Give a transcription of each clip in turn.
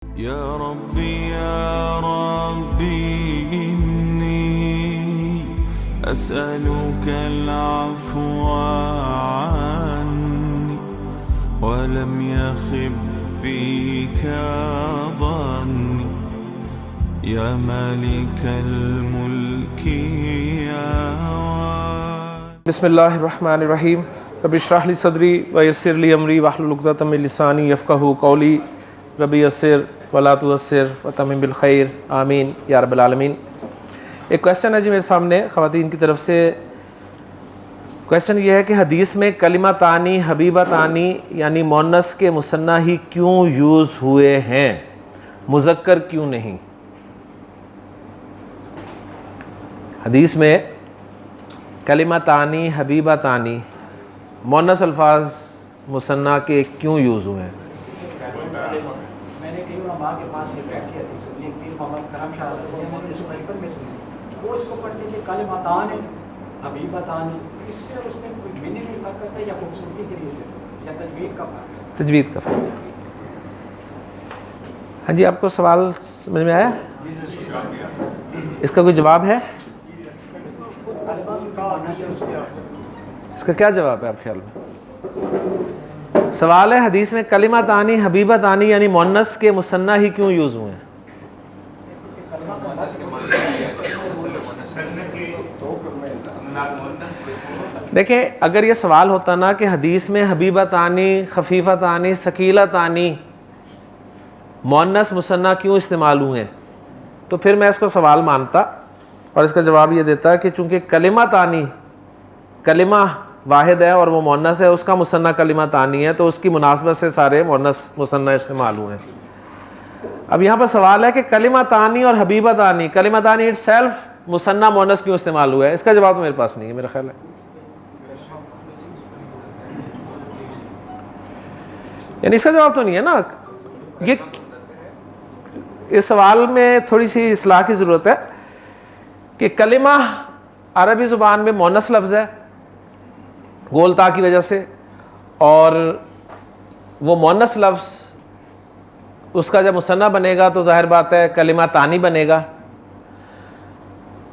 या रब्बी इन्नी अस्अलुकल अफ़्व अन्नी वलम यख़िब फ़ीका ज़न्नी या मालिकल मुल्की या बिस्मिल्लाहिर्रहमानिर्रहीम रब्बि इश्रह ली सदरी व यस्सिर ली अमरी वहलुल उक़दतम मिन लिसानी यफ़क़हू क़ौली रब्बि यस्सिर वला तुअस्सिर व तमिम बिल खैर आमीन या रब्बल आलमीन। एक क्वेश्चन है जी मेरे सामने ख़वातीन की तरफ से। क्वेश्चन ये है कि हदीस में कलिमा तानी हबीबा तानी यानी मुअन्नस के मुसन्ना ही क्यों यूज़ हुए हैं, मुज़क्कर क्यों नहीं? हदीस में कलिमा तानी हबीबा तानी मुअन्नस अल्फाज मुसन्ना के क्यों यूज़ हुए हैं? मैंने कई उलमा के पास ये बैठ किया थी, एक पीर मोहम्मद करम शाह में सुनी, वो इसको पढ़ते कि कलिमातान हबीबतान, इसमें उसमें कोई मीनिंग नहीं फर्क करता या खूबसूरती के लिए से या तजवीद का फर्क? तजवीद का फ़र्क। हाँ जी, आपको सवाल समझ में आया? इसका कोई जवाब है? इसका क्या जवाब है आप ख्याल में? सवाल है हदीस में कलिमा तानी हबीबा तानी यानी मुअन्नस के मुसन्ना ही क्यों यूज़ हुए हैं? देखें, अगर ये सवाल होता ना कि हदीस में हबीबा तानी खफीफ़ा तानी सकीला तानी मुअन्नस मुसन्ना क्यों इस्तेमाल हुए हैं, तो फिर मैं इसको सवाल मानता और इसका जवाब ये देता कि चूँकि कलिमा तानी कलिमा वाहिद है और वो मुअन्नस है, उसका मुसन्ना कलिमा तानी है, तो उसकी मुनासबत से सारे मुअन्नस मुसन्ना इस्तेमाल हुए हैं। अब यहाँ पर सवाल है कि कलिमा तानी और हबीबा तानी, कलिमा तानी इटसेल्फ मुसन्ना मुअन्नस क्यों इस्तेमाल हुआ है? इसका जवाब तो मेरे पास नहीं है, मेरा ख्याल है। यानी इसका जवाब तो नहीं है ना। ये इस सवाल में थोड़ी सी इस्लाह की ज़रूरत है कि कलिमा अरबी ज़ुबान में मुअन्नस लफ्ज़ है गोलता की वजह से, और वो मुअन्नस लफ्ज़ उसका जब मुसन्ना बनेगा तो ज़ाहिर बात है कलिमा तानी बनेगा।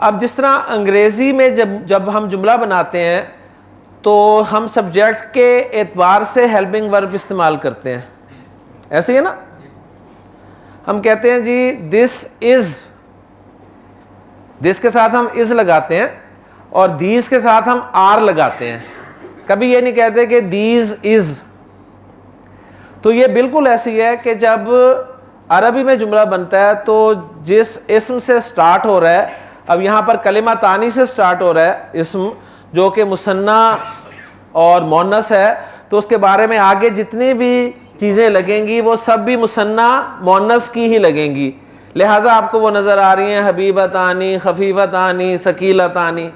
अब जिस तरह अंग्रेज़ी में जब हम जुमला बनाते हैं तो हम सब्जेक्ट के एतबार से हेल्पिंग वर्ब इस्तेमाल करते हैं, ऐसे ही है ना। हम कहते हैं जी दिस इज़, दिस के साथ हम इज़ लगाते हैं और दीज के साथ हम आर लगाते हैं, कभी ये नहीं कहते कि दीज इज़। तो ये बिल्कुल ऐसी है कि जब अरबी में जुमला बनता है तो जिस इस्म से स्टार्ट हो रहा है, अब यहाँ पर कलिमा तानी से स्टार्ट हो रहा है इस्म जो कि मुसन्ना और मुअन्नस है, तो उसके बारे में आगे जितनी भी चीज़ें लगेंगी वो सब भी मुसन्ना मुअन्नस की ही लगेंगी। लिहाजा आपको वो नज़र आ रही हैं हबीबतानी खफीफतानी सकीलतानी,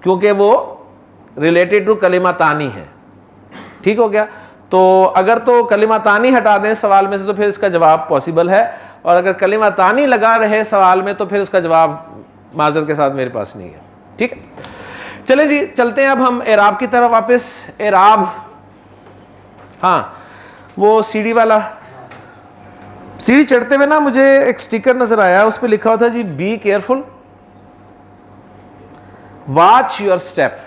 क्योंकि वो रिलेटेड टू कलिमा तानी है। ठीक हो गया। तो अगर तो कलिमा तानी हटा दें सवाल में से तो फिर इसका जवाब पॉसिबल है, और अगर कलिमा तानी लगा रहे सवाल में तो फिर इसका जवाब माज़रत के साथ मेरे पास नहीं है। ठीक है, चले जी चलते हैं अब हम एराब की तरफ वापस। एराब, हाँ वो सीढ़ी वाला, सीढ़ी चढ़ते हुए ना मुझे एक स्टिकर नजर आया, उस पर लिखा हुआ था जी be careful watch your step.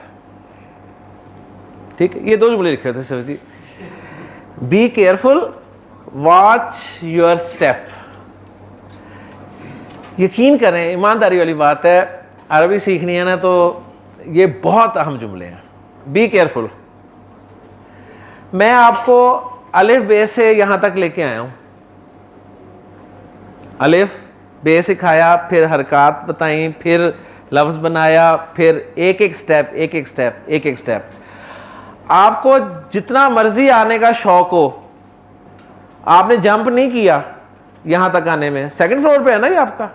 ठीक है, ये दो जुमले लिखे थे sir ji, be careful watch your step. यकीन करें, ईमानदारी वाली बात है, अरबी सीखनी है ना तो ये बहुत अहम जुमले हैं। बी केयरफुल, मैं आपको अलिफ बे से यहां तक लेके आया हूं, अलिफ बे सिखाया, फिर हरकत बताई, फिर लफ्ज़ बनाया, फिर एक एक स्टेप एक एक स्टेप एक एक स्टेप। आपको जितना मर्जी आने का शौक हो, आपने जंप नहीं किया यहां तक आने में। सेकंड फ्लोर पे है ना ये आपका,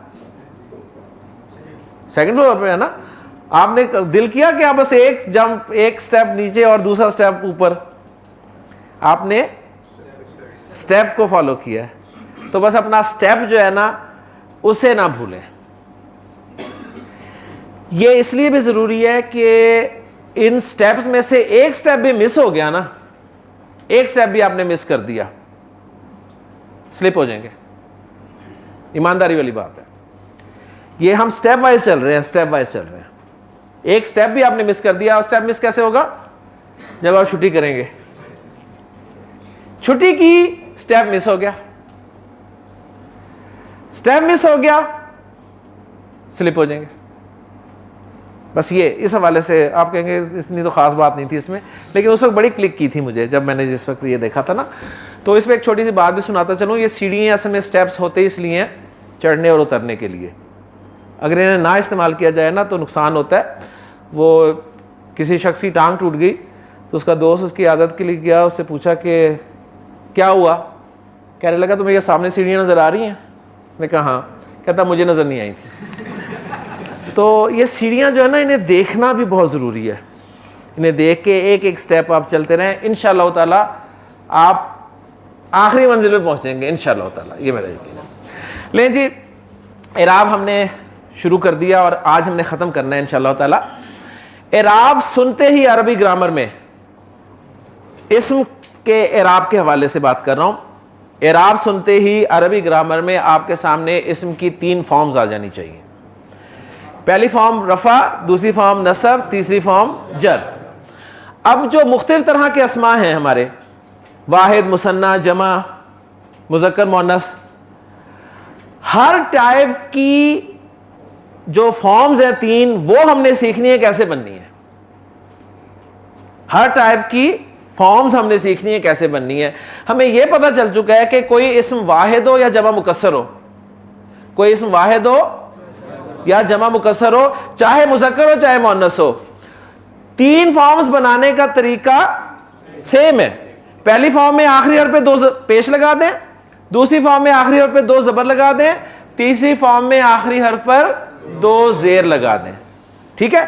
सेकंड फ्लोर पे है ना। आपने दिल किया कि आप बस एक जंप, एक स्टेप नीचे और दूसरा स्टेप ऊपर, आपने स्टेप को फॉलो किया है, तो बस अपना स्टेप जो है ना उसे ना भूलें। ये इसलिए भी ज़रूरी है कि इन स्टेप्स में से एक स्टेप भी मिस हो गया ना, एक स्टेप भी आपने मिस कर दिया स्लिप हो जाएंगे। ईमानदारी वाली बात है। ये हम स्टेप वाइज चल रहे हैं, स्टेप वाइज चल रहे हैं। एक स्टेप भी आपने मिस कर दिया, और स्टेप मिस कैसे होगा? जब आप छुट्टी करेंगे, छुट्टी की स्टेप मिस हो गया, स्टेप मिस हो गया, स्लिप हो जाएंगे। बस ये इस हवाले से आप कहेंगे इतनी तो खास बात नहीं थी इसमें, लेकिन उस वक्त बड़ी क्लिक की थी मुझे जब मैंने जिस वक्त ये देखा था ना। तो इसमें एक छोटी सी बात भी सुनाता चलूँ। ये सीढ़ियाँ असल में स्टेप्स होते इसलिए हैं चढ़ने और उतरने के लिए। अगर इन्हें ना इस्तेमाल किया जाए ना तो नुकसान होता है। वो किसी शख्स की टांग टूट गई तो उसका दोस्त उसकी आदत के लिए गया, उससे पूछा कि क्या हुआ? कहने लगा तुम्हें ये सामने सीढ़ियाँ नज़र आ रही हैं? मैंने कहा हाँ। कहता मुझे नज़र नहीं आई थी। तो ये सीढ़ियाँ जो है ना, इन्हें देखना भी बहुत ज़रूरी है। इन्हें देख के एक एक स्टेप आप चलते रहें, इंशाअल्लाह ताला आप आखिरी मंजिल पे पहुँचेंगे इंशाअल्लाह ताला, ये मेरा यकीन है। लेकिन जी इराब हमने शुरू कर दिया और आज हमने ख़त्म करना है इंशाअल्लाह ताला। इराब सुनते ही अरबी ग्रामर में इस्म के इराब के हवाले से बात कर रहा हूँ। इराब सुनते ही अरबी ग्रामर में आपके सामने इस्म की 3 फॉर्म्स आ जानी चाहिए। पहली फॉर्म रफ़ा, दूसरी फॉर्म नसब, तीसरी फॉर्म जर। अब जो मुख्तलिफ तरह के अस्मा हैं हमारे, वाहिद, मुसन्ना, जमा, मुज़क्कर, मुअन्नस, हर टाइप की जो फॉर्म्स हैं 3, वो हमने सीखनी है कैसे बननी है। हर टाइप की फॉर्म्स हमने सीखनी है कैसे बननी है। हमें यह पता चल चुका है कि कोई इस्म वाहिद हो या जमा मुकस्सर हो, कोई इस्म वाहिद हो या जमा मुकस्सर हो, चाहे मुज़क्कर हो चाहे मुअन्नस हो, 3 फॉर्म्स बनाने का तरीका सेम है। पहली फॉर्म में आखिरी हर्फ पे 2 पेश लगा दें, दूसरी फॉर्म में आखिरी हर्फ पे 2 ज़बर लगा दें, तीसरी फॉर्म में आखिरी हर्फ पर 2 ज़ेर लगा दें। ठीक है,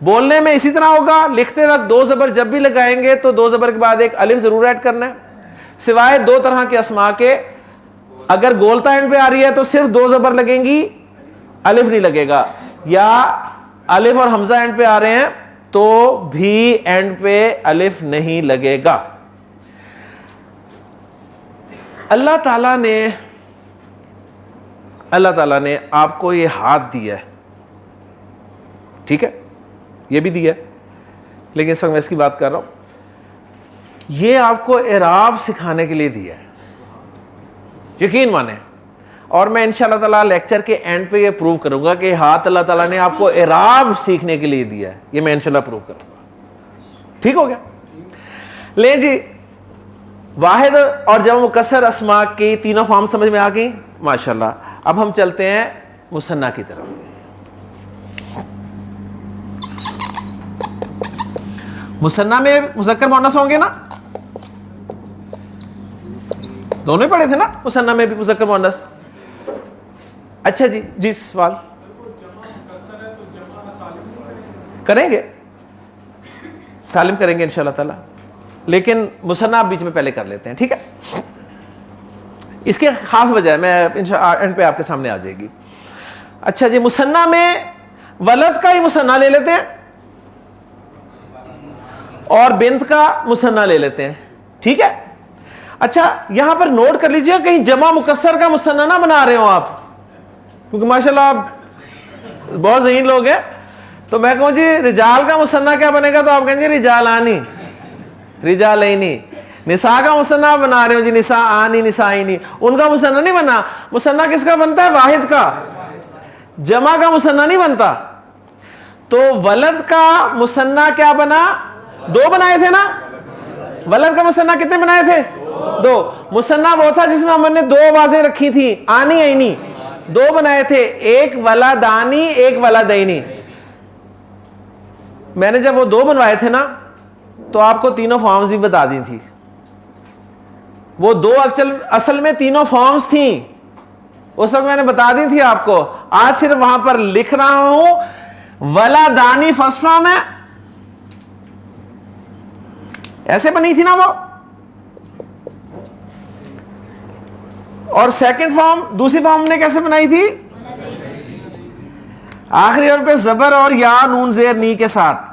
बोलने में इसी तरह होगा। लिखते वक्त 2 ज़बर जब भी लगाएंगे तो 2 ज़बर के बाद एक अलिफ ज़रूर ऐड करना है। सिवाय 2 तरह के अस्मा के, अगर गोलता एंड पे आ रही है तो सिर्फ 2 ज़बर लगेंगी, अलिफ नहीं लगेगा, या अलिफ और हमजा एंड पे आ रहे हैं तो भी एंड पे अलिफ नहीं लगेगा। अल्लाह ताला ने आपको ये हाथ दिया है, ठीक है, ये भी दिया है, लेकिन इस वक्त मैं इसकी बात कर रहा हूं। ये आपको इराब सिखाने के लिए दिया है, यकीन माने। और मैं इंशाअल्लाह ताला लेक्चर के एंड पे ये प्रूव करूंगा कि हाथ अल्लाह ताला ने आपको इराब सीखने के लिए दिया है। ये मैं इंशाअल्लाह प्रूव करूंगा। ठीक हो गया? ले जी, वाहिद और जमा मुकस्सर अस्मा की तीनों फॉर्म समझ में आ गई, माशाल्लाह। अब हम चलते हैं मुसन्ना की तरफ। मुसन्ना में मुज़क्कर मुअन्नस होंगे ना, दोनों ही पढ़े थे ना, मुसन्ना में भी मुज़क्कर मुअन्नस। अच्छा जी, जी सवाल करेंगे, सालिम करेंगे इंशाअल्लाह ताला, लेकिन मुसन्ना बीच में पहले कर लेते हैं, ठीक है। इसकी खास वजह है, मैं इंशाअल्लाह एंड पे आपके सामने आ जाएगी। अच्छा जी, मुसन्ना में वलद का ही मुसन्ना ले लेते हैं और बिन्त का मुसन्ना ले लेते हैं, ठीक है। अच्छा, यहां पर नोट कर लीजिए कहीं जमा मुकस्सर का मुसन्ना ना बना रहे हो आप, क्योंकि माशाल्लाह आप बहुत ज़हीन लोग हैं। तो मैं कहूँ जी रिजाल का मुसन्ना क्या बनेगा, तो आप कहेंगे रिजालानी, रिजालैनी। निसा का मुसन्ना बना रहे हो जी, निसा आनी, निसाइनी। उनका मुसन्ना नहीं बना। मुसन्ना किसका बनता है? वाहिद का। जमा का मुसन्ना नहीं बनता। तो वलद का मुसन्ना क्या बना? 2 बनाए थे ना। वलद का मुसन्ना कितने बनाए थे? 2। मुसन्ना वो था जिसमें हमने 2 आवाजें रखी थी, आनी ऐनी, 2 बनाए थे, एक वलादानी एक वलादैनी। मैंने जब वो 2 बनवाए थे ना, तो आपको तीनों फॉर्म्स भी बता दी थी। वो 2 असल में तीनों फॉर्म्स थी, उस वक्त मैंने बता दी थी आपको। आज सिर्फ वहां पर लिख रहा हूं, वलादानी फर्स्ट फॉर्म है, ऐसे बनी थी ना वो, और सेकंड फॉर्म, दूसरी फॉर्म ने कैसे बनाई थी? आखिरी और पे जबर और या नून जेर नी के साथ,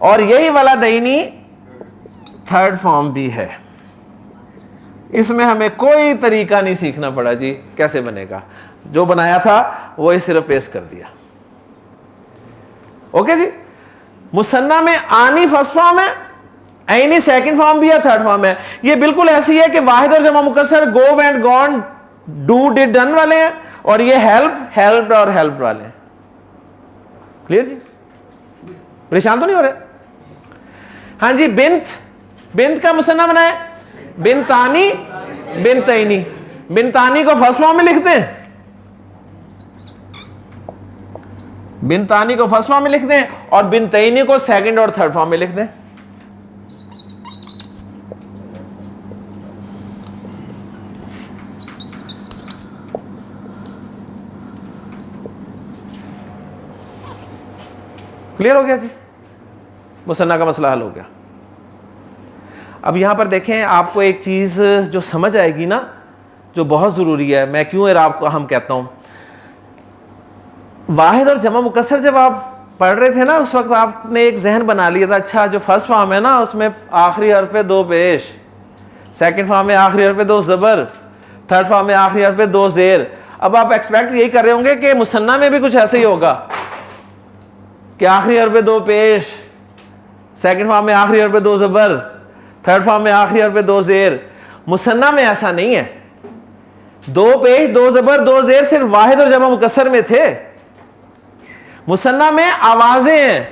और यही वाला दैनी थर्ड फॉर्म भी है। इसमें हमें कोई तरीका नहीं सीखना पड़ा जी कैसे बनेगा, जो बनाया था वो सिर्फ पेश कर दिया। ओके जी। मुसन्ना में आनी फर्स्ट फॉर्म है, ऐनी सेकंड फॉर्म भी है, थर्ड फॉर्म है। ये बिल्कुल ऐसी है कि वाहिद और जमा मुकस्सर go went gone do did done वाले हैं, और ये हेल्प हेल्प्ड और हेल्प वाले हैं। क्लियर जी? परेशान तो नहीं हो रहे? हाँ जी। बिन्त, बिन्त का मुसन्ना बनाए बिनतानी बिनतैनी। बिनतानी को फर्स्ट फॉर्म में लिखते हैं, बिनतानी को फर्स्ट फॉर्म में लिखते हैं, और बिनतैनी को सेकंड और थर्ड फॉर्म में लिखते हैं। क्लियर हो गया जी? मुसन्ना का मसला हल हो गया। अब यहां पर देखें, आपको एक चीज जो समझ आएगी ना, जो बहुत जरूरी है, मैं क्यों इराब को हम कहता हूं, वाहिद और जमा मुकस्सर जब आप पढ़ रहे थे ना, उस वक्त आपने एक जहन बना लिया था, अच्छा जो फर्स्ट फॉर्म है ना उसमें आखिरी हर्फ पे 2 पेश, सेकंड फॉर्म में आखिरी हर्फ पे 2 जबर, थर्ड फॉर्म में आखिरी हर्फ पे 2 जेर। अब आप एक्सपेक्ट यही कर रहे होंगे कि मुसन्ना में भी कुछ ऐसे ही होगा कि आखिरी हर्फ पे 2 पेश, सेकंड फॉर्म में आखिरी हर्फ पे 2 जबर, थर्ड फॉर्म में आखिरी हर्फ पे 2 जेर। मुसन्ना में ऐसा नहीं है। 2 पेश 2 जबर 2 जेर सिर्फ वाहिद और जमा मुकस्सर में थे। मुसन्ना में आवाजें हैं,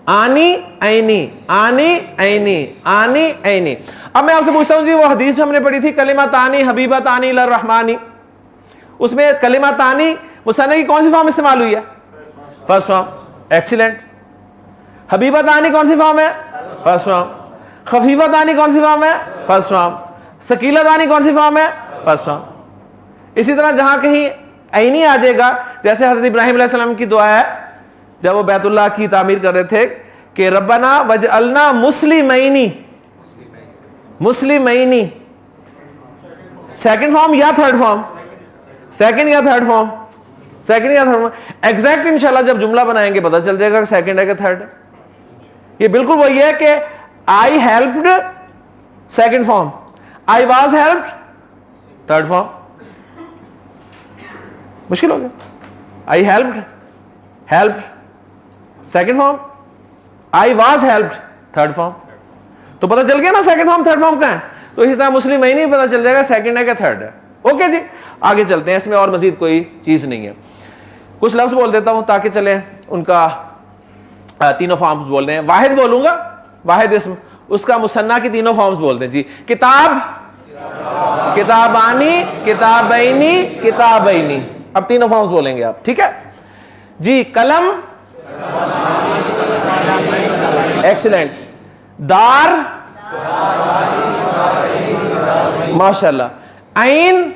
आनी ऐनी, आनी ऐनी, आनी ऐनी। अब मैं आपसे पूछता हूं जी, वो हदीस जो हमने पढ़ी थी कलिमा तानी हबीबा तानी लर रहमानी, उसमें कलिमा तानी मुसन्ना की कौन सी फॉर्म इस्तेमाल हुई है? First form. एक्सीलेंट। हबीबा तानी कौन सी फॉर्म है? First form. खफीफा तानी कौन सी फॉर्म है? First form. सकीला तानी कौन सी फॉर्म है? First form. इसी तरह जहां कहीं ऐनी आ जाएगा, जैसे हज़रत इब्राहिम अलैहिस्सलाम की दुआ है जब वो बैतुल्लाह की तामीर कर रहे थे कि रब्बना वजअलना मुस्लिमैनी, मुस्लिमैनी सेकंड फॉर्म या थर्ड फॉर्म? सेकंड या थर्ड फॉर्म? सेकंड या थर्ड फॉर्म। एग्जैक्ट इंशाल्लाह जब जुमला बनाएंगे पता चल जाएगा कि सेकंड है कि थर्ड है। ये बिल्कुल वही है कि आई helped second form, I was helped third form. मुश्किल हो गया? आई helped, help second form, I was helped third form. तो पता चल गया ना सेकंड फॉर्म थर्ड फॉर्म का है। तो इसी तरह मुस्लिम में ही नहीं पता चल जाएगा सेकंड है क्या थर्ड है। ओके जी, आगे चलते हैं, इसमें और मजीद कोई चीज नहीं है। कुछ लफ्ज बोल देता हूं ताकि चले उनका तीनों फॉर्म्स बोल रहे हैं। वाहिद बोलूंगा, वाहिद इसम, उसका मुसन्ना की तीनों फॉर्म्स बोलते हैं जी। किताब, किताबानी, किताबैनी, किताबैनी। अब तीनों फॉर्म्स बोलेंगे आप, ठीक है जी। कलम, एक्सीलेंट। दार, माशाल्लाह। ऐन,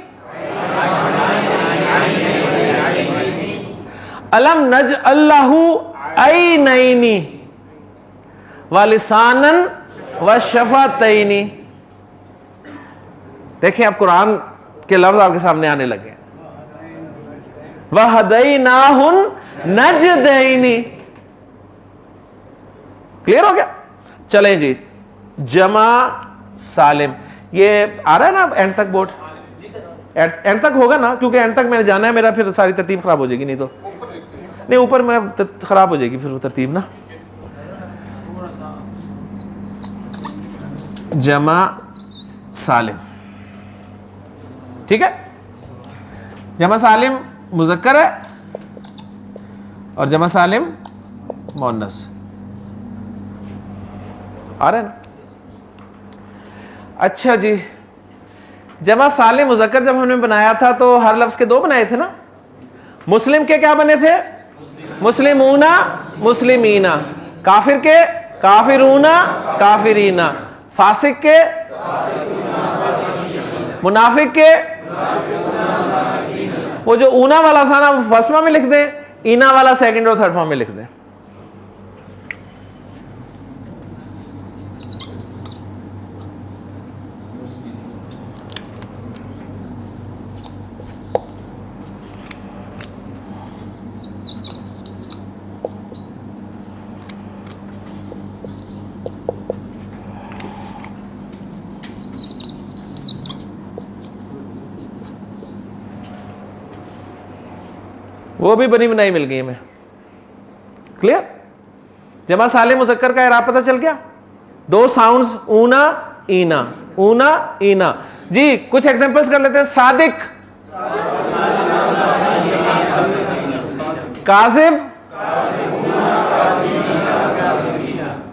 अलम नज अल्लाहू ऐनैनी व लिसानन व शफातैनी। देखिए अब कुरान के लफ्ज आपके सामने आने लगे। वह हदैनाहुन नजदैनी। क्लियर हो गया? चलें जी। जमा सालिम, ये आ रहा है ना एंड तक बोर्ड? एंड तक होगा ना, क्योंकि एंड तक मैंने जाना है, मेरा फिर सारी तरतीब खराब हो जाएगी। नहीं तो नहीं, ऊपर मैं खराब हो जाएगी फिर वो तरतीब ना। जमा सालिम, ठीक है। जमा सालिम मुज़क्कर है और जमा सालिम मुअन्नस। आ रहा है ना? अच्छा जी, जमा सालिम मुज़क्कर जब हमने बनाया था तो हर लफ्ज के 2 बनाए थे ना। मुस्लिम के क्या बने थे? मुस्लिमूना, मुस्लिमीना। काफिर के काफिरूना, काफिरीना। फासिक के, मुनाफिक के, वो जो ऊना वाला था ना वो फर्स्ट फॉर्म में लिख दें, ईना वाला सेकंड और थर्ड फॉर्म में लिख दें। वो भी बनी बनाई मिल गई हमें। क्लियर? जमा साले मुज़क्कर का इराब पता चल गया। दो साउंड्स ऊना ईना, ऊना ईना। जी कुछ एग्जांपल्स कर लेते हैं। सादिक, काजिब,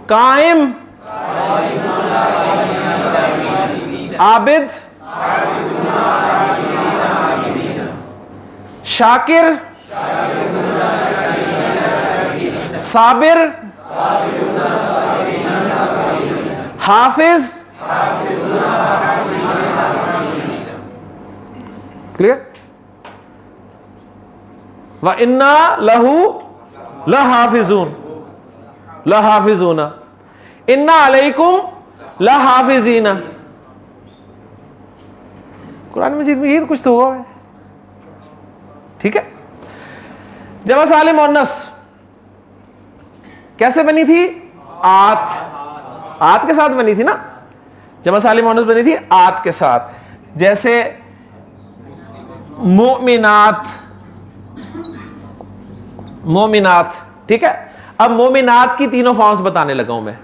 काइम, आबिद, शाकिर, साबिर, हाफिज। क्लियर? व इन्ना लहू लहाफिजून, लहाफिजूना, इन्ना अलैकुम लहाफिजीना। कुरान मजीद में ये तो कुछ तो हुआ है। ठीक है? जमा साले मुअन्नस कैसे बनी थी? आत के साथ बनी थी ना। जमा साले मुअन्नस बनी थी आत के साथ। जैसे मोमिनात, मोमिनात। ठीक है? अब मोमिनात की तीनों फॉर्म्स बताने लगा हूं मैं।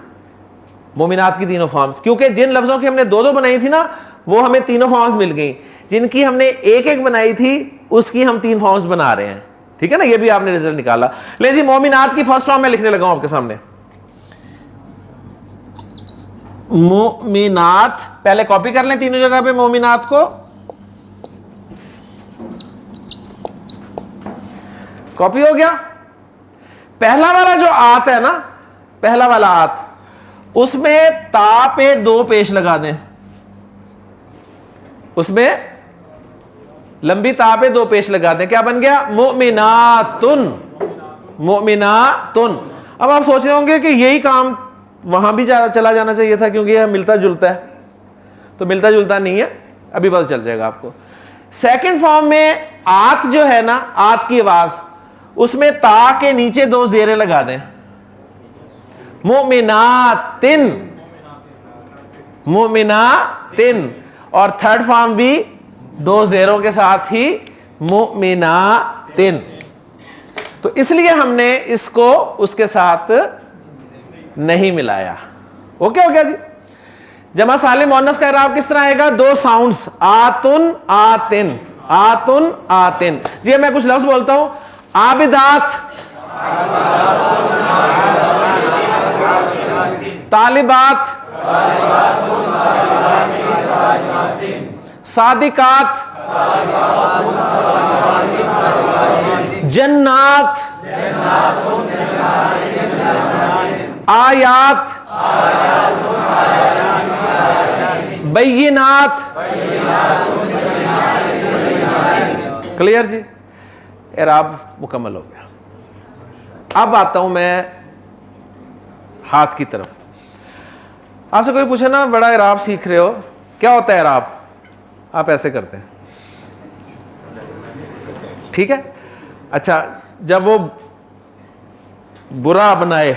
मोमिनात की तीनों फॉर्म्स, क्योंकि जिन लफ्जों की हमने दो दो बनाई थी ना, वो हमें तीनों फॉर्म्स मिल गई। जिनकी हमने एक एक बनाई थी उसकी हम तीन फॉर्म्स बना रहे हैं। ठीक है ना? ये भी आपने रिजल्ट निकाला। ले जी मोमिनात की फर्स्ट फॉर्म में लिखने लगा हूं आपके सामने। मोमिनात, पहले कॉपी कर लें तीनों जगह पे मोमिनात को। कॉपी हो गया। पहला वाला जो आत है ना, पहला वाला आत, उसमें ता पे दो पेश लगा दें। उसमें लंबी ता पे दो पेश लगा दें। क्या बन गया? मोमिनातुन, मोमिनातुन। अब आप सोच रहे होंगे कि यही काम वहां भी चला जाना चाहिए था, क्योंकि यह मिलता जुलता है। तो मिलता जुलता नहीं है, अभी पता चल जाएगा आपको। सेकंड फॉर्म में आत जो है ना, आत की आवाज, उसमें ता के नीचे दो जेरे लगा दें। मोमिनातिन, मोमिनातिन। और थर्ड फॉर्म भी दो जेरों के साथ ही, मोमिनातिन। तो इसलिए हमने इसको उसके साथ नहीं मिलाया। ओके हो गया जी। जमा साले मुअन्नस का इराब किस तरह आएगा? दो साउंड्स, आतुन आतिन, आतुन आतिन। जी मैं कुछ लफ्ज बोलता हूं। आबिदात, तालिबात, सादिकात, जन्नात, आयात, बैयिनात। क्लियर जी? इराब मुकम्मल हो गया। अब आता हूं मैं हाथ की तरफ। आपसे कोई पूछे ना, बड़ा इराब सीख रहे हो, क्या होता है इराब? आप ऐसे करते हैं। ठीक है? अच्छा, जब वो बुरा बनाए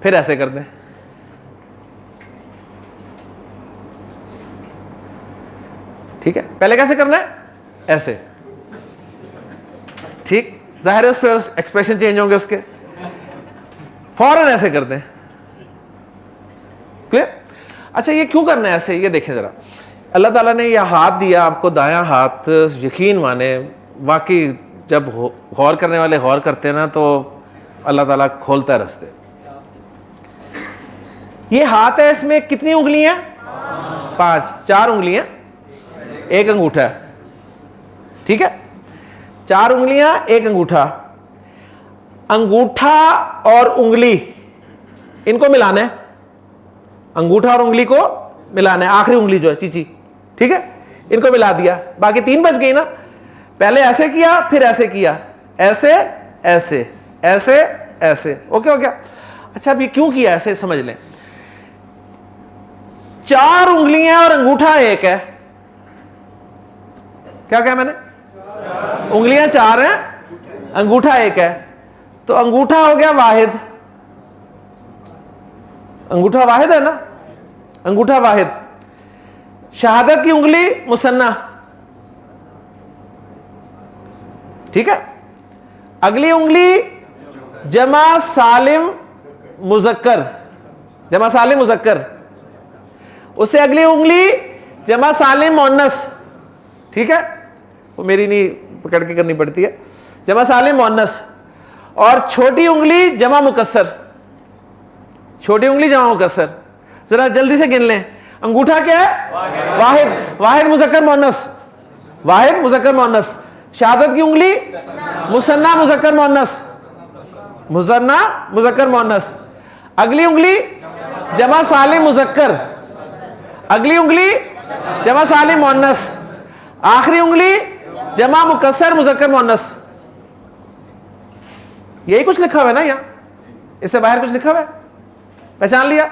फिर ऐसे करते हैं। ठीक है? पहले कैसे करना है? ऐसे। ठीक? जाहिर है उस पर एक्सप्रेशन चेंज होंगे उसके। फौरन ऐसे करते हैं। क्लियर? अच्छा, ये क्यों करना है ऐसे? ये देखें जरा। अल्लाह ताला ने यह हाथ दिया आपको, दायां हाथ। यकीन माने, वाकई जब गौर करने वाले गौर करते हैं ना, तो अल्लाह ताला खोलता है रास्ते। ये हाथ है, इसमें कितनी उंगलियां? 5, 4 उंगलियां, एक अंगूठा है। ठीक है? 4 उंगलियां, एक अंगूठा। अंगूठा और उंगली, इनको मिलाना है। अंगूठा और उंगली को मिलाना है। आखिरी उंगली जो है, चीची। ठीक है? इनको मिला दिया, बाकी 3 बच गई ना। पहले ऐसे किया, फिर ऐसे किया, ऐसे ऐसे ऐसे ऐसे। ओके हो गया? अच्छा, अब ये क्यों किया ऐसे, समझ लें। 4 उंगलियां और अंगूठा एक है। क्या कहा मैंने? उंगलियां 4 हैं, अंगूठा एक है। तो अंगूठा हो गया वाहिद। अंगूठा वाहिद है ना, अंगूठा वाहिद। शहादत की उंगली मुसन्ना। ठीक है। अगली उंगली जमा सालिम मुजक्कर, जमा सालिम मुजक्कर। उससे अगली उंगली जमा सालिम मुअन्नस, ठीक है, वो मेरी नहीं पकड़ के करनी पड़ती है, जमा सालिम मुअन्नस। और छोटी उंगली जमा मुकस्सर, छोटी उंगली जमा मुकस्सर। जरा जल्दी से गिन लें। अंगूठा क्या है? वाहिद, वाहिद मुजक्कर मुअन्नस, वाहिद मुजक्कर मुअन्नस। शहादत की उंगली मुसन्ना मुजक्कर मुअन्नस, मुसन्ना मुजक्कर मुअन्नस। अगली उंगली जमा सालिम मुजक्कर, अगली उंगली जमा सालिम मुअन्नस, आखिरी उंगली जमा मुकस्सर मुजक्कर मुअन्नस। यही कुछ लिखा हुआ है ना यहां, इससे बाहर कुछ लिखा हुआ है? पहचान लिया?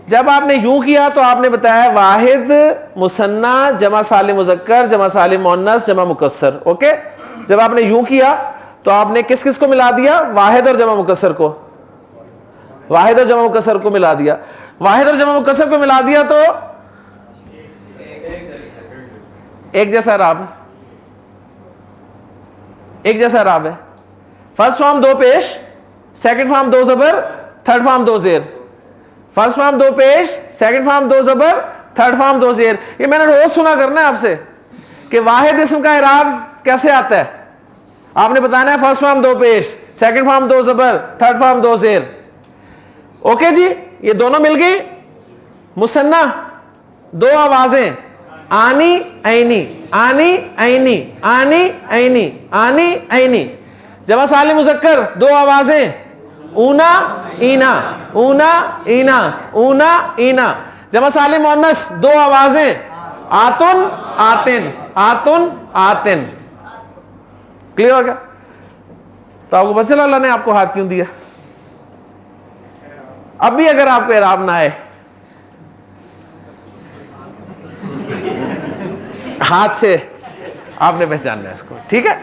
जब आपने यूं किया तो आपने बताया वाहिद मुसन्ना जमा सालिम मुजक्कर जमा सालिम मुअन्नस जमा मुकस्सर। ओके, जब आपने यूं किया तो आपने किस किस को मिला दिया? वाहिद और जमा मुकस्सर को, वाहिद और जमा मुकस्सर को मिला दिया। वाहिद और जमा मुकस्सर को मिला दिया तो एक जैसा राब, एक जैसा राब है। फर्स्ट फॉर्म दो पेश, सेकंड फॉर्म दो जबर, थर्ड फॉर्म दो जेर। फर्स्ट फॉर्म दो पेश, सेकंड फॉर्म दो जबर, थर्ड फॉर्म दो जेर। ये मैंने रोज सुना करना है आपसे कि वाहिद इस्म का इराब कैसे आता है। आपने बताना है फर्स्ट फॉर्म दो पेश, सेकंड फॉर्म दो जबर, थर्ड फॉर्म दो जेर। ओके जी, ये दोनों मिल गई। मुसन्ना दो आवाजें, आनी ऐनी, आनी ऐनी, आनी ऐनी, आनी ऐनी। जमा सालिम मुजक्कर दो आवाजें, ऊना ईना, ऊना ईना, ऊना ईना। जमा सालिम मुअन्नस दो आवाजें, आतुन आतिन, आतुन आतिन। क्लियर हो गया? तो आपको पता चला अल्लाह ने आपको हाथ क्यों दिया। अब भी अगर आपको इराब ना आए, हाथ से आपने पहचानना है इसको, ठीक है,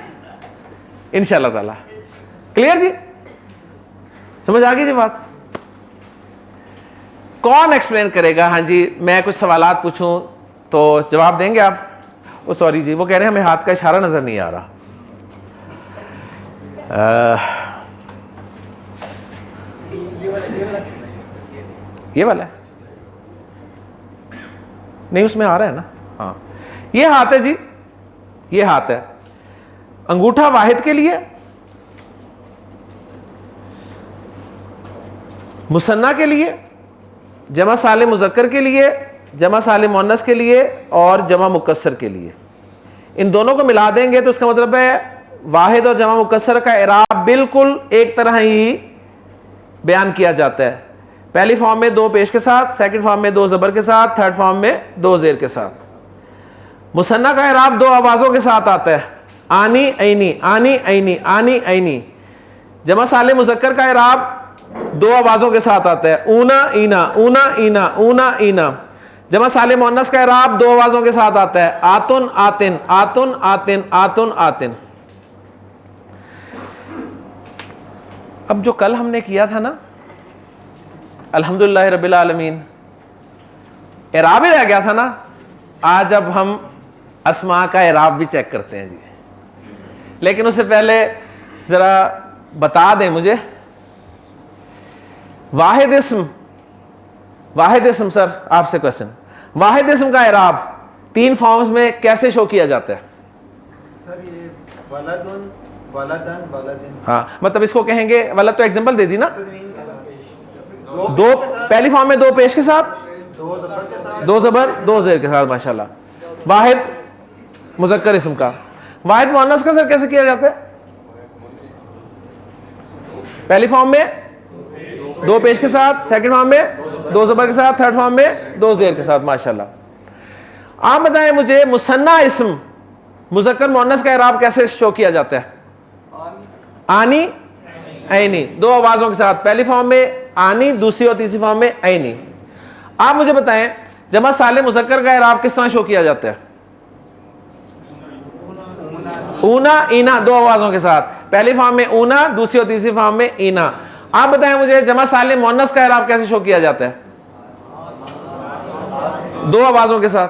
इंशाअल्लाह ताला। क्लियर जी? समझ आ गई जी बात? कौन एक्सप्लेन करेगा? हाँ जी, मैं कुछ सवालात पूछूं तो जवाब देंगे आप? ओ सॉरी जी, वो कह रहे हैं हमें हाथ का इशारा नजर नहीं आ रहा। ये वाला है नहीं, उसमें आ रहा है ना। हाँ, ये हाथ है जी, ये हाथ है। अंगूठा वाहिद के लिए, मुसन्ना के लिए, जमा सालिम मुजक्कर के लिए, जमा सालिम मुअन्नस के लिए और जमा मुकस्सर के लिए। इन दोनों को मिला देंगे तो इसका मतलब है वाहिद और जमा मुकस्सर का इराब बिल्कुल एक तरह ही बयान किया जाता है। पहली फॉर्म में दो पेश के साथ, सेकंड फॉर्म में दो जबर के साथ, थर्ड फॉर्म में दो जेर के साथ। मुसन्ना का इराब दो आवाजों के साथ आता है, आनी ऐनी, आनी ऐनी, आनी ऐनी। जमा सालिम मुजक्कर का इराब दो आवाजों के साथ आता है, ऊना ईना, ऊना ईना, ऊना ईना। जमा सालिम मुअन्नस का इराब दो आवाजों के साथ आता है, आतुन आतिन, आतुन आतिन, आतुन आतिन। अब जो कल हमने किया था ना, अल्हम्दुलिल्लाह रब्बिल आलमीन, इराब ही रह गया था ना। आज अब हम अस्मा का इराब भी चेक करते हैं जी। लेकिन उससे पहले जरा बता दें मुझे, वाहिद इस्म, वाहिद इस्म, सर आपसे क्वेश्चन, वाहिद इस्म का इराब तीन फॉर्म्स में कैसे शो किया जाता है? सर ये वलदुन, वलदन, वलदिन। हाँ, मतलब इसको कहेंगे, वलद तो एग्जांपल दे दी ना, दो दो पहली फॉर्म में दो पेश के साथ, दो जबर के साथ, दो जबर दो जेर के साथ। माशाल्लाह। वाहिद मुजक्कर इस्म का। वाहिद मुअन्नस का सर कैसे किया जाता है? पहली फॉर्म में दो पेश के साथ, सेकंड फॉर्म में दो जबर के साथ, थर्ड फॉर्म में दो जेर के साथ। माशाल्लाह। आप बताएं मुझे मुसन्ना इस्म मुजक्कर मुअन्नस का इराब कैसे शो किया जाता है? आनी ऐनी, दो आवाजों के साथ, पहली फॉर्म में आनी, दूसरी और तीसरी फॉर्म में ऐनी। आप मुझे बताएं जमा सालिम मुजक्कर का इराब किस तरह शो किया जाता है? ऊना ईना, दो आवाजों के साथ, पहली फॉर्म में ऊना, दूसरी और तीसरी फॉर्म में ईना। आप बताएं मुझे जमा सालिम मुअन्नस का इराब कैसे शो किया जाता है? दो आवाजों के साथ,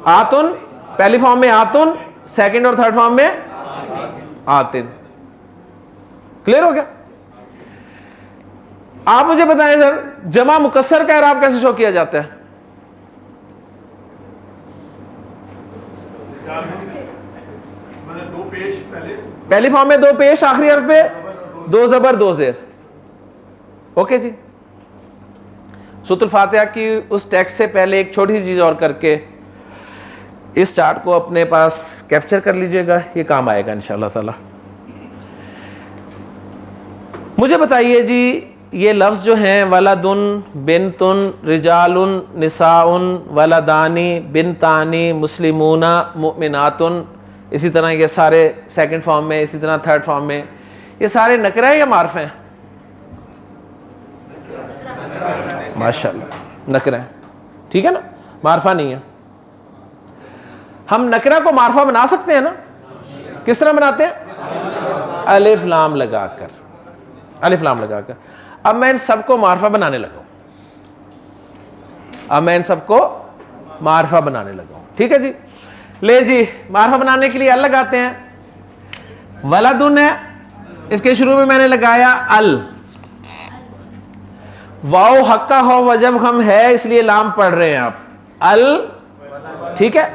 आतुन, पहली फॉर्म में आतुन, सेकंड और थर्ड फॉर्म में आतिन। क्लियर हो गया? आप मुझे बताएं सर, जमा मुकस्सर का इराब कैसे शो किया जाता है? दो पेश पहली फॉर्म में दो पेश, आखिरी हर्फ पे दो जबर दो जेर। ओके जी। सूरह फातिहा की उस टेक्स्ट से पहले एक छोटी सी चीज और करके इस चार्ट को अपने पास कैप्चर कर लीजिएगा, ये काम आएगा इंशाअल्लाह ताला। मुझे बताइए जी, ये लफ्ज़ जो हैं वलदुन, बिनतुन, रिजालुन, निसाउन, वलदानी, बिनतानी, मुस्लिमूना, मुमिनातुन, इसी तरह ये सारे सेकंड फॉर्म में, इसी तरह थर्ड फॉर्म में, ये सारे नकरा हैं या मार्फ हैं? माशाअल्लाह नकरा है, ठीक है ना, मार्फा नहीं है। हम नकरा को मार्फा बना सकते हैं ना? किस तरह बनाते हैं? अलिफ लाम लगाकर, अलिफ लाम लगाकर। अब मैं इन सबको मार्फा बनाने लगा, अब मैं इन सबको मार्फा बनाने लगा, ठीक है जी। ले जी, मार्फा बनाने के लिए अल लगाते हैं। वलदुन है, इसके शुरू में मैंने लगाया अल, वाओ हक्का हो वजब हम है इसलिए लाम पढ़ रहे हैं आप, अल, ठीक है।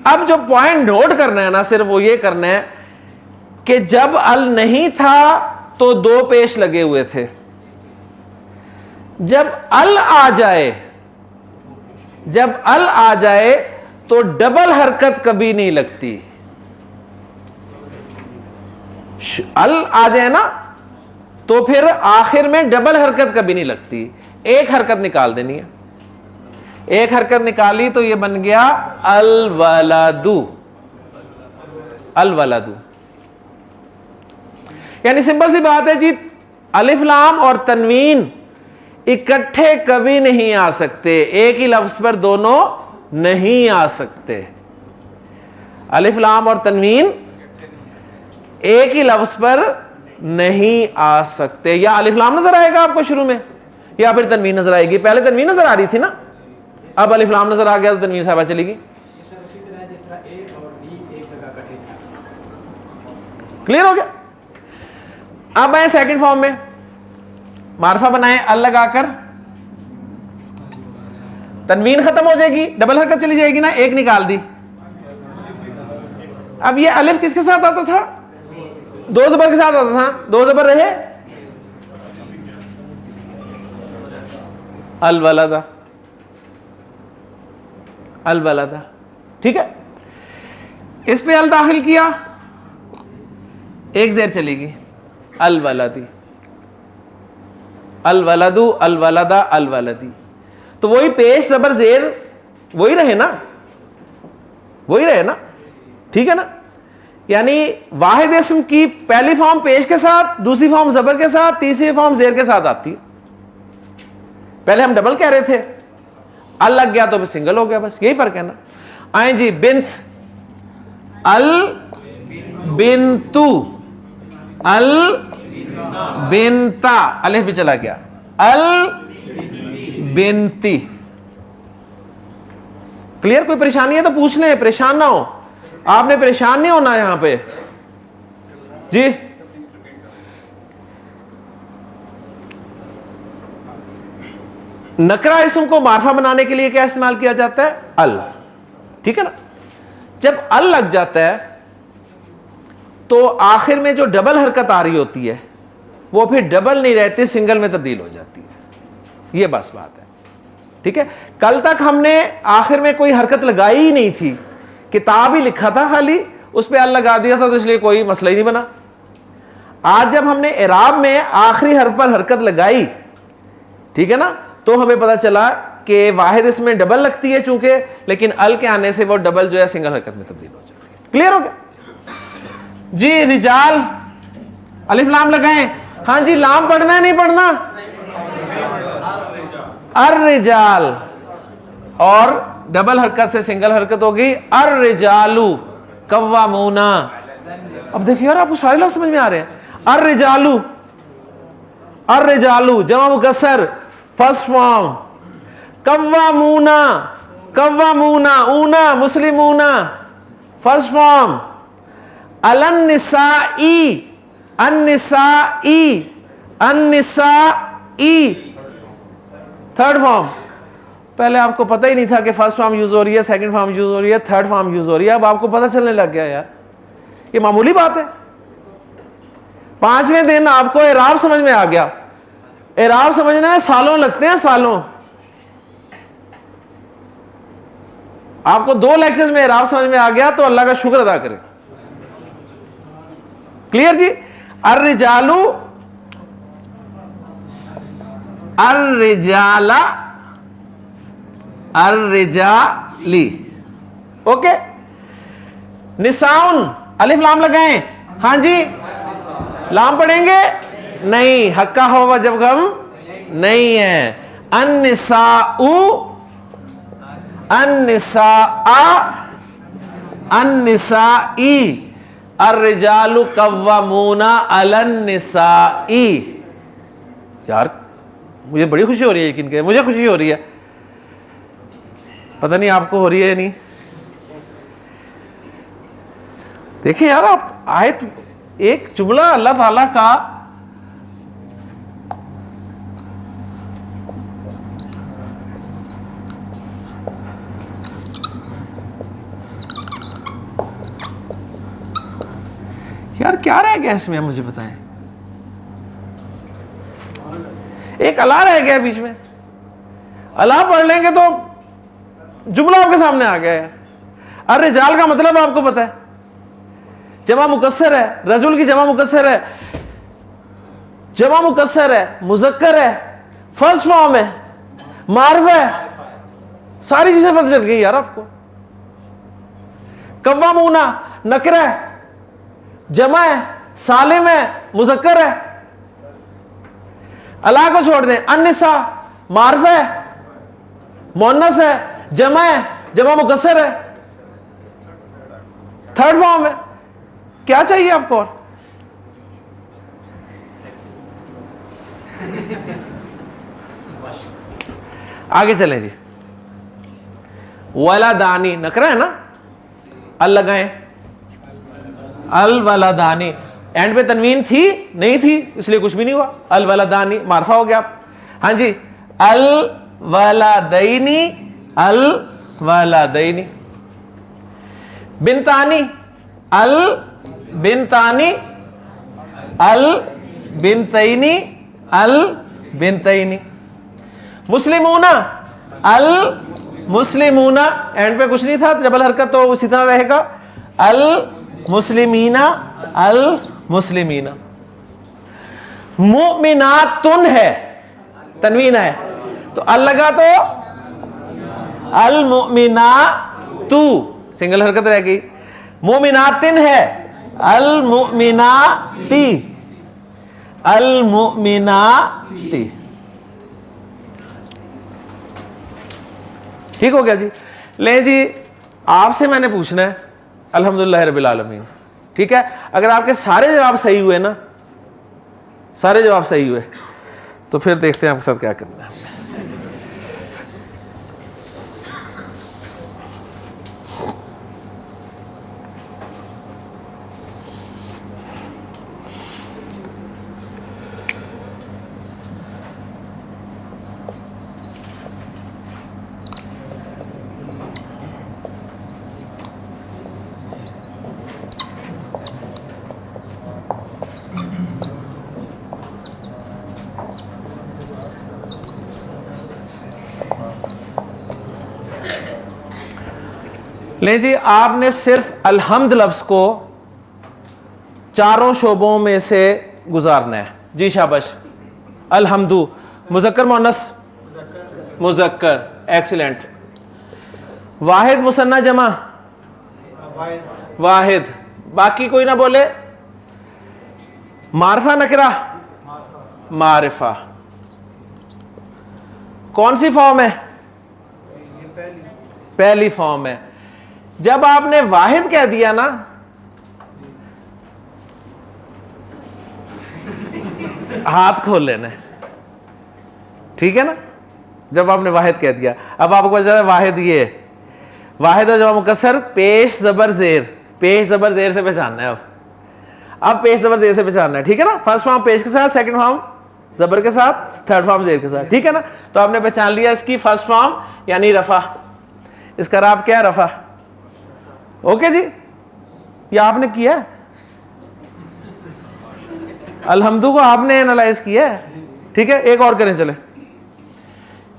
अब जो पॉइंट नोट करना है ना, सिर्फ वो ये करना है कि जब अल नहीं था तो दो पेश लगे हुए थे, जब अल आ जाए, जब अल आ जाए तो डबल हरकत कभी नहीं लगती। अल आ जाए ना तो फिर आखिर में डबल हरकत कभी नहीं लगती, एक हरकत निकाल देनी है। एक हरकत निकाली तो ये बन गया अल वलादू, अल वलादू। यानी सिंपल सी बात है जी, अलिफ लाम और तनवीन इकट्ठे कभी नहीं आ सकते, एक ही लफ्ज पर दोनों नहीं आ सकते। अलिफ लाम और तनवीन एक ही लफ्ज पर नहीं आ सकते। या अलिफ लाम नजर आएगा आपको शुरू में, या फिर तनवीन नजर आएगी। पहले तनवीन नजर आ रही थी ना, अब अलिफ लाम नजर आ गया तो तनवीन साहबा चलेगी। क्लियर हो गया? अब आए सेकंड फॉर्म में, मार्फा बनाए अल लगाकर, तनवीन खत्म हो जाएगी, डबल हरकत चली जाएगी ना, एक निकाल दी। अब ये अलिफ किसके साथ आता था? दो जबर के साथ आता था, दो जबर रहे, अल वलदा, अल वलदा, ठीक है। इस पे अल दाखिल किया, एक जेर चलेगी, अल वलदी, अल वलदू, अल वलदा, अल वलदी। तो वही पेश जबर जेर वही रहे ना, वही रहे ना, ठीक है ना। यानी वाहिद इस्म की पहली फॉर्म पेश के साथ, दूसरी फॉर्म जबर के साथ, तीसरी फॉर्म जेर के साथ आती है। पहले हम डबल कह रहे थे, अल लग गया तो फिर सिंगल हो गया, बस यही फर्क है ना। आए जी, बिन्त, अल बिन्तु, अल बिन्ता, अलिफ भी चला गया, अल बिन्ती। क्लियर? कोई परेशानी है तो पूछ लें, परेशान ना हो, आपने परेशान नहीं होना यहां पे जी। नकरा इस्म को मार्फा बनाने के लिए क्या इस्तेमाल किया जाता है? अल, ठीक है ना। जब अल लग जाता है तो आखिर में जो डबल हरकत आ रही होती है वो फिर डबल नहीं रहती, सिंगल में तब्दील हो जाती है। ये बस बात है, ठीक है। कल तक हमने आखिर में कोई हरकत लगाई ही नहीं थी, किताब ही लिखा था खाली, उस पर अल लगा दिया था तो इसलिए कोई मसला ही नहीं बना। आज जब हमने इराब में आखिरी हर्फ पर हरकत लगाई, ठीक है ना, तो हमें पता चला कि वाहिद इसमें डबल लगती है चूंकि, लेकिन अल के आने से वो डबल जो है सिंगल हरकत में तब्दील हो जाती है। क्लियर हो गया जी? रिजाल, अलिफ लाम लगाएं, हाँ जी, लाम पढ़ना है नहीं पढ़ना? अर रिजाल, और डबल हरकत से सिंगल हरकत होगी, अर रिजालू कव्वामूना। अब देखिए यार, आपको सारे लफ्ज समझ में आ रहे हैं। अर रिजालू, अर रिजालू जमा मुकस्सर फर्स्ट फॉर्म, कव्वामूना, कव्वामूना, ऊना मुस्लिमूना फर्स्ट फॉर्म अलन्निसाई, अन्निसाई, अन्निसाई। थर्ड फॉर्म, पहले आपको पता ही नहीं था कि फर्स्ट फॉर्म यूज हो रही है, सेकंड फॉर्म यूज हो रही है, थर्ड फॉर्म यूज हो रही है, अब आपको पता चलने लग गया यार, ये मामूली बात है। 5वें दिन आपको इराब समझ में आ गया। इराब समझने में सालों लगते हैं, सालों। आपको 2 लेक्चर्स में इराब समझ में आ गया तो अल्लाह का शुक्र अदा करें। क्लियर जी? अर्रिजालू, अर्रिजाला, अर्रिजाली। ओके। निसाउन, अलिफ लाम लगाएं। हाँ जी, लाम पढ़ेंगे नहीं, हक्का हो जब गम नहीं है। अन्निसाउ, अन्निसाआ, अन्निसाई, अर्रिजालु कव्वामूना अलन्निसाई। यार मुझे बड़ी खुशी हो रही है, यकीन करें मुझे खुशी हो रही है, पता नहीं आपको हो रही है या नहीं। देखिए यार, आप आयत, एक जुमला अल्लाह ताला का यार क्या रह गया इसमें, मुझे बताएं। एक अला रह गया बीच में, अला पढ़ लेंगे तो जुमला आपके सामने आ गया यार। अरे रिजाल का मतलब आपको पता है, जमा मुकस्सर है, रजुल की जमा मुकस्सर है, जमा मुकस्सर है, मुजक्कर है, फर्स्ट फॉर्म है, मार्फ है, सारी चीजें पता चल गई यार आपको। कव्वामूना नकरा है, जमा है, सालिम है, मुजक्कर है। अला को छोड़ दें, अन्निसा मार्फ है, मुन्नस है, जमा है, जमा मुकस्सर है, थर्ड फॉर्म है। क्या चाहिए आपको और? आगे चलें जी। वलादानी नकरा है ना, अल लगाएं, अल वलादानी। एंड पे तनवीन थी नहीं थी, इसलिए कुछ भी नहीं हुआ। अल वलादानी मारफा हो गया। हाँ जी, अल वलादैनी, अल वलादैनी। बिनतानी, अल बिनतानी, अल बिनतैनी, अल बिनतैनी। मुस्लिमूना, अल मुस्लिमूना। एंड पे कुछ नहीं था, जबल हरकत तो उसी तरह रहेगा। अल मुस्लिमीना, अल मुस्लिमीना। मुमिनातुन है, तनवीन है तो अल लगा तो अल मुमिनातु, सिंगल हरकत रह गई। मुमिनातिन है, अल मुमिनाती, अल मुमिनाती। ठीक हो गया जी। ले जी, आपसे मैंने पूछना है अल्हम्दुलिल्लाह रब्बिल आलमीन। ठीक है, अगर आपके सारे जवाब सही हुए ना, सारे जवाब सही हुए, तो फिर देखते हैं आपके साथ क्या करना है। ले जी, आपने सिर्फ अलहम्द लफ्ज को चारों शोबों में से गुजारना है। जी शाबाश। अलहम्दु, मुज़क्कर मुअन्नस, मुज़क्कर, एक्सीलेंट। वाहिद मुसन्ना जमा, वाहिद। बाकी कोई ना बोले। मारफा नकरा, मारिफा। कौन सी फॉर्म है? पहली फॉर्म है। जब आपने वाहिद कह दिया ना, हाथ खोल लेना, ठीक है ना। जब आपने वाहिद कह दिया, अब आपको पता चला वाहिद ये वाहिद और जमा मुकस्सर पेश जबर जेर, पेश ज़बर ज़ेर से पहचानना है। अब पेश ज़बर ज़ेर से पहचानना है, ठीक है ना। फर्स्ट फॉर्म पेश के साथ, सेकंड फॉर्म ज़बर के साथ, थर्ड फॉर्म ज़ेर के साथ, ठीक है ना। तो आपने पहचान लिया इसकी फर्स्ट फॉर्म यानी रफ़ा, इसका राब क्या है, रफ़ा। ओके जी, ये आपने किया है, अल्हम्दु को आपने एनालाइज किया है, ठीक है। एक और करें चले।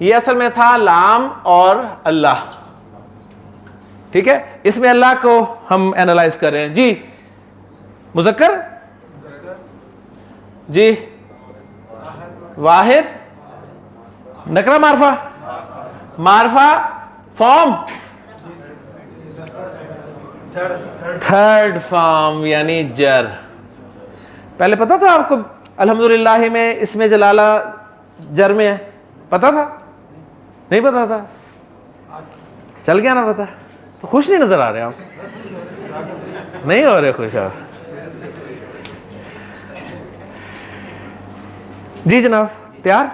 ये असल में था लाम और अल्लाह, ठीक है। इसमें अल्लाह को हम एनालाइज कर रहे हैं जी। मुज़क्कर जी, वाहिद, नकरा, मारफा, मारफा फॉर्म थर्ड फॉर्म यानी जर। पहले पता था आपको अल्हम्दुलिल्लाह में इसमें जलाला जर में है, पता था? नहीं पता था? चल गया ना पता? तो खुश नहीं नजर आ रहे आप, नहीं हो रहे खुश आप? जी जनाब, तैयार?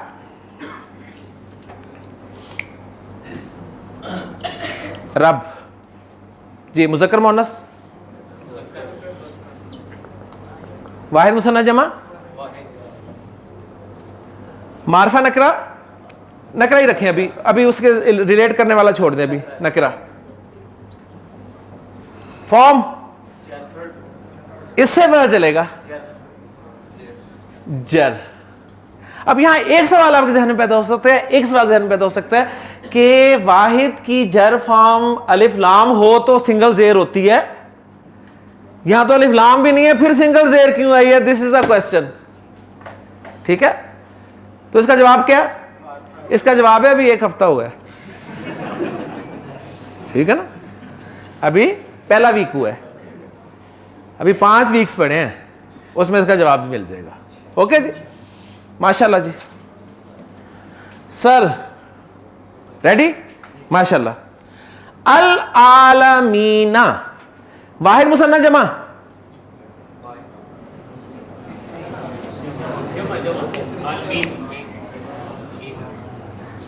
रब जी, मुज़क्कर मुअन्नस, वाहिद मुसन्ना जमा, मारफा नकरा, नकरा ही रखें अभी, अभी उसके रिलेट करने वाला छोड़ दें अभी, नकरा। फॉर्म इससे पता चलेगा जर। अब यहां एक सवाल आपके जहन में पैदा हो सकता है, एक सवाल जहन में पैदा हो सकता है कि वाहिद की जर फॉर्म अलिफ लाम हो तो सिंगल जेर होती है, यहां तो अलिफ लाम भी नहीं है, फिर सिंगल जेर क्यों आई है? दिस इज द क्वेश्चन, ठीक है। तो इसका जवाब क्या है? इसका जवाब है अभी 1 हफ्ता हुआ है, ठीक है ना। अभी पहला वीक हुआ है, अभी 5 वीक्स पड़े हैं, उसमें इसका जवाब भी मिल जाएगा। ओके जी, माशाल्लाह जी। Sir ready? माशाल्लाह। अल आलमीना, वाहिद मुसन्ना जमा,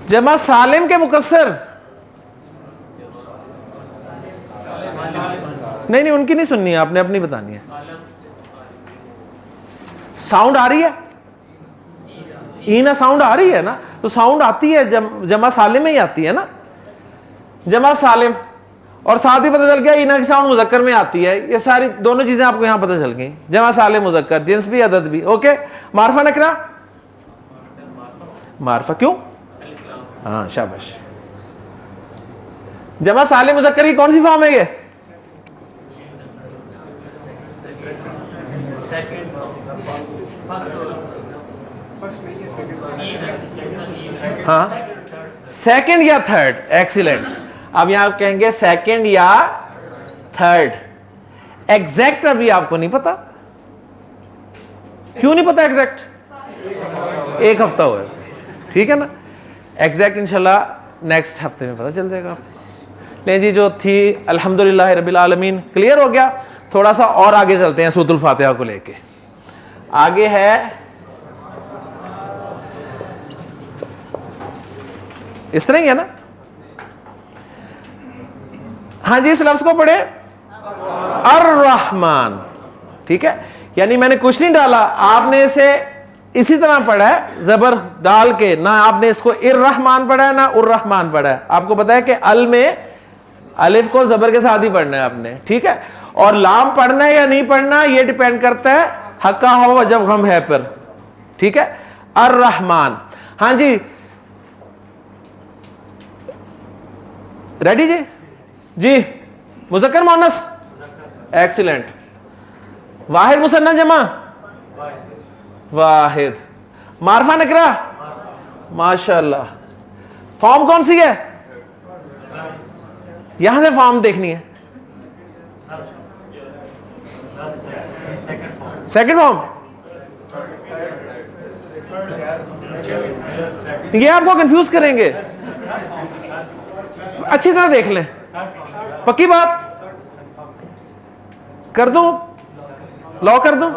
जमा सालिम के मुकस्सर, नहीं उनकी नहीं सुननी है आपने, अपनी बतानी है। साउंड आ रही है? ईना साउंड आ रही है ना, तो साउंड आती है जमा सालिम में ही आती है ना, जमा सालिम। और साथ ही पता चल गया ईना की साउंड मुज़क्कर में आती है। ये सारी दोनों चीजें आपको यहां पता चल गई, जमा सालिम मुज़क्कर, जिन्स भी अदद भी। ओके, मारफा नकरा, मारफा क्यों? हाँ शाबाश। जमा सालिम मुज़क्कर की कौन सी फॉर्म है ये? हाँ, सेकंड या थर्ड। एक्सीलेंट। अब यहां आप कहेंगे सेकंड या थर्ड। एग्जैक्ट अभी आपको नहीं पता। क्यों नहीं पता एग्जैक्ट? 1 हफ्ता हुआ है, ठीक है ना। एग्जैक्ट इंशाल्लाह नेक्स्ट हफ्ते में पता चल जाएगा आपको। नहीं जी, जो थी अल्हम्दुलिल्लाह रब्बिल आलमीन क्लियर हो गया। थोड़ा सा और आगे चलते हैं सूरतुल फातिहा को लेके। आगे है इस तरह ही है ना। हाँ जी, इस लफ्ज को पढ़े अर्रहमान, ठीक है। यानी मैंने कुछ नहीं डाला, आपने इसे इसी तरह पढ़ा है जबर डाल के, ना आपने इसको इर्रहमान पढ़ा है ना उर्रहमान पढ़ा है। आपको पता है कि अल में अलिफ को जबर के साथ ही पढ़ना है आपने, ठीक है। और लाम पढ़ना है या नहीं पढ़ना ये डिपेंड करता है हक्का हो जब गम है पर, ठीक है। अर्रहमान, हाँ जी रेडी जी? जी, मुज़क्कर मुअन्नस, एक्सीलेंट। वाहिद मुसन्ना जमा, वाहिद। मारफा नकरा, माशाल्लाह। फॉर्म कौन सी है? यहां से फॉर्म देखनी है। सेकंड फॉर्म, ये आपको कंफ्यूज करेंगे, अच्छी तरह देख लें। पक्की बात कर दूं, लॉक कर दूं?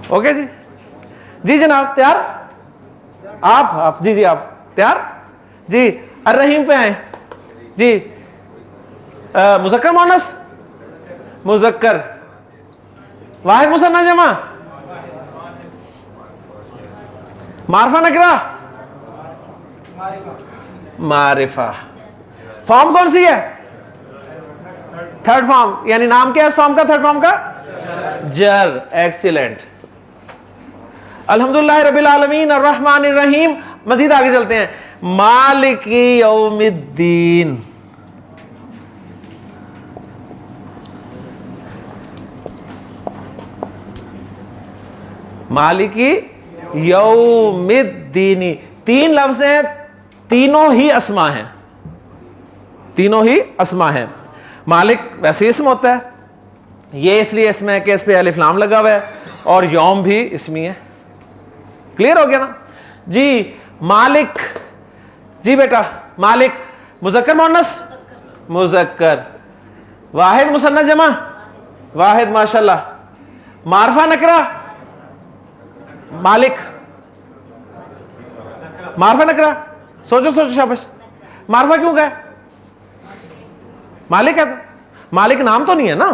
ओके जी, जी जनाब तैयार? आप जी जी आप तैयार जी? अर्रहीम पे आए जी मुज़क्कर मोनस, मुज़क्कर, वाहिद मुसन्ना जमा, मारफा नकरा, मारिफा। फॉर्म कौन सी है? थर्ड फॉर्म, यानी नाम क्या है इस फॉर्म का? थर्ड फॉर्म का जर। एक्सीलेंट। अल्हम्दुलिल्लाह रब्बिल आलमीन अर्रहमानिर रहीम। मजीद आगे चलते हैं। मालिकी यौमिद्दीन, मालिकी यौमिद्दीनी। तीन लफ्ज हैं, तीनों ही अस्मा हैं, तीनों ही अस्मा हैं। मालिक वैसे इसम होता है, ये इसलिए इसमें है कि इस पे अलिफ लाम लगा हुआ है, और यौम भी इसमी है। क्लियर हो गया ना जी? मालिक, जी बेटा, मालिक मुज़क्कर मुअन्नस, मुज़क्कर, वाहिद मुसन्ना जमा, वाहिद, माशाल्लाह। मारफा नकरा, मालिक, मारफा नकरा, सोचो सोचो, शाबाश। मारफा क्यों कहा? मालिक है तो, मालिक नाम तो नहीं है ना।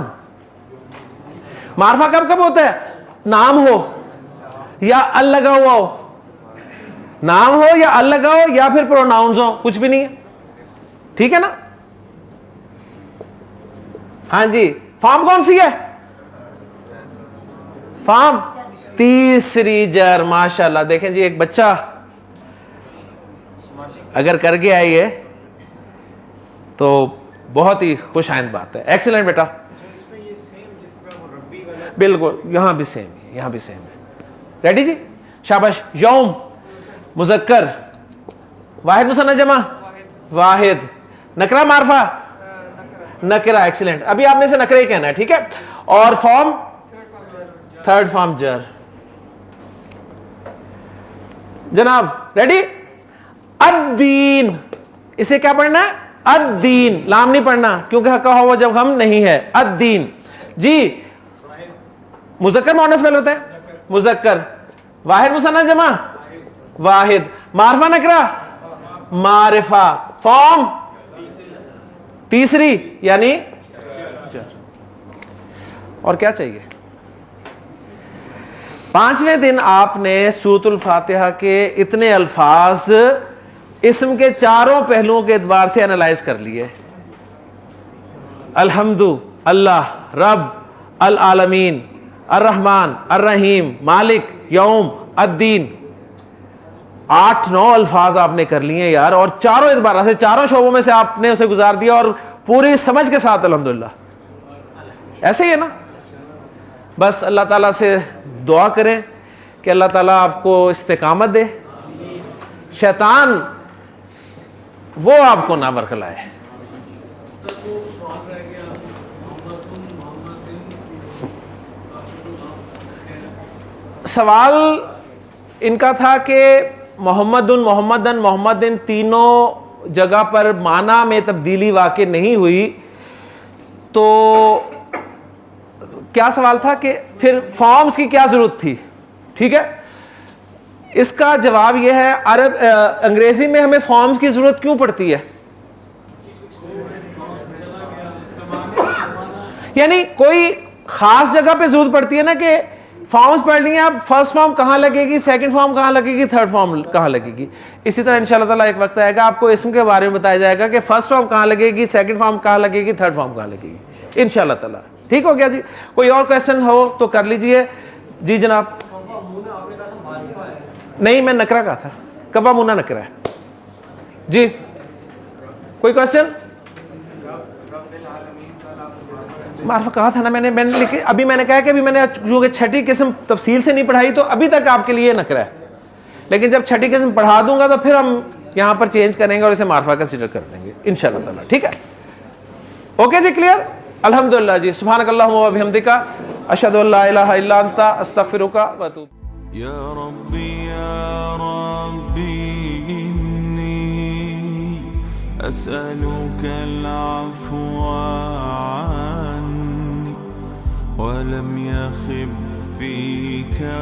मारफा कब कब होता है? नाम हो या अल लगा हुआ हो, नाम हो या अल लगा हो या फिर प्रोनाउंस हो, कुछ भी नहीं है। ठीक है ना? हाँ जी। फॉर्म कौन सी है? फॉर्म तीसरी जर। माशाल्लाह। देखें जी, एक बच्चा अगर कर गया ये तो बहुत ही खुश आइंद बात है। एक्सीलेंट बेटा, बिल्कुल, यहां भी सेम है, यहां भी सेम है। रेडी जी, शाबाश। यौम मुज़क्कर, वाहिद मुसन्ना जमा, वाहिद, नकरा मारफा, नकरा। एक्सीलेंट। अभी आपने से नकरा ही कहना है, ठीक है? और फॉर्म थर्ड फॉर्म जर। जनाब रेडी? अद्दीन, इसे क्या पढ़ना है? अद्दीन, लाम नहीं पढ़ना क्योंकि हका हुआ जब हम नहीं है। अद्दीन जी। मुज़क्कर मुअन्नस पहले होता है, मुज़क्कर, वाहिद मुसन्ना जमा, वाहिद, मारफा नकरा, मारिफा, फॉर्म तीसरी यानी जर। और क्या चाहिए? पांचवें दिन आपने सूरतुल फातिहा के इतने अल्फाज इस्म के चारों पहलुओं के एतबार से एनालाइज कर लिए। अल्हम्दु, अल्लाह, रब, अल आलमीन, अर्रहमान, अर्रहीम, मालिक, यौम, अद्दीन। 8-9 अल्फाज आपने कर लिए यार, और चारों एतबार से, चारों शोबों में से आपने उसे गुजार दिया, और पूरी समझ के साथ। अल्हम्दुलिल्लाह। ऐसे ही है ना? बस अल्लाह ताला से दुआ करें कि अल्लाह ताला आपको इस्तिकामत दे, शैतान वो आपको ना बरखलाए। सवाल इनका था कि मोहम्मदुन, मोहम्मदन, मोहम्मदिन तीनों जगह पर माना में तब्दीली वाक़ई नहीं हुई, तो क्या सवाल था कि फिर फॉर्म्स की क्या जरूरत थी? ठीक है, इसका जवाब यह है, अंग्रेजी में हमें फॉर्म्स की जरूरत क्यों पड़ती है? यानी कोई खास जगह पे जरूरत पड़ती है ना कि फॉर्म्स पढ़नी है, अब फर्स्ट फॉर्म कहाँ लगेगी, सेकंड फॉर्म कहाँ लगेगी, थर्ड फॉर्म कहाँ लगेगी। इसी तरह इंशाल्लाह ताला एक वक्त आएगा आपको इसम के बारे में बताया जाएगा कि फर्स्ट फॉर्म कहाँ लगेगी, सेकंड फॉर्म कहाँ लगेगी, थर्ड फॉर्म कहाँ लगेगी, इंशाल्लाह ताला। ठीक हो गया जी? कोई और क्वेश्चन हो तो कर लीजिए। जी जनाब। नहीं, मैं नकरा कहा था, कबा मुना नकरा है जी। कोई क्वेश्चन? मार्फा कहा था ना मैंने लिखे, अभी मैंने कहा कि अभी मैंने जो छठी किस्म तफसील से नहीं पढ़ाई तो अभी तक आपके लिए नकरा है, लेकिन जब छठी किस्म पढ़ा दूंगा तो फिर हम यहाँ पर चेंज करेंगे और इसे मार्फा कंसीडर कर देंगे इंशाल्लाह ताला। ठीक है, ओके जी, क्लियर? अल्हम्दुलिल्लाह जी। सुब्हानकल्लाहुम्मा व बिहम्दिका अशहदु अल्ला इलाहा इल्ला अंता अस्तगफिरुका व अतूबु। या रब्बी इन्नी अस्अलुका अल-अफ़्वा अन्नी व लम यख़िब फ़ीका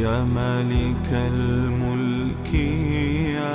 या मालिकल मुल्की या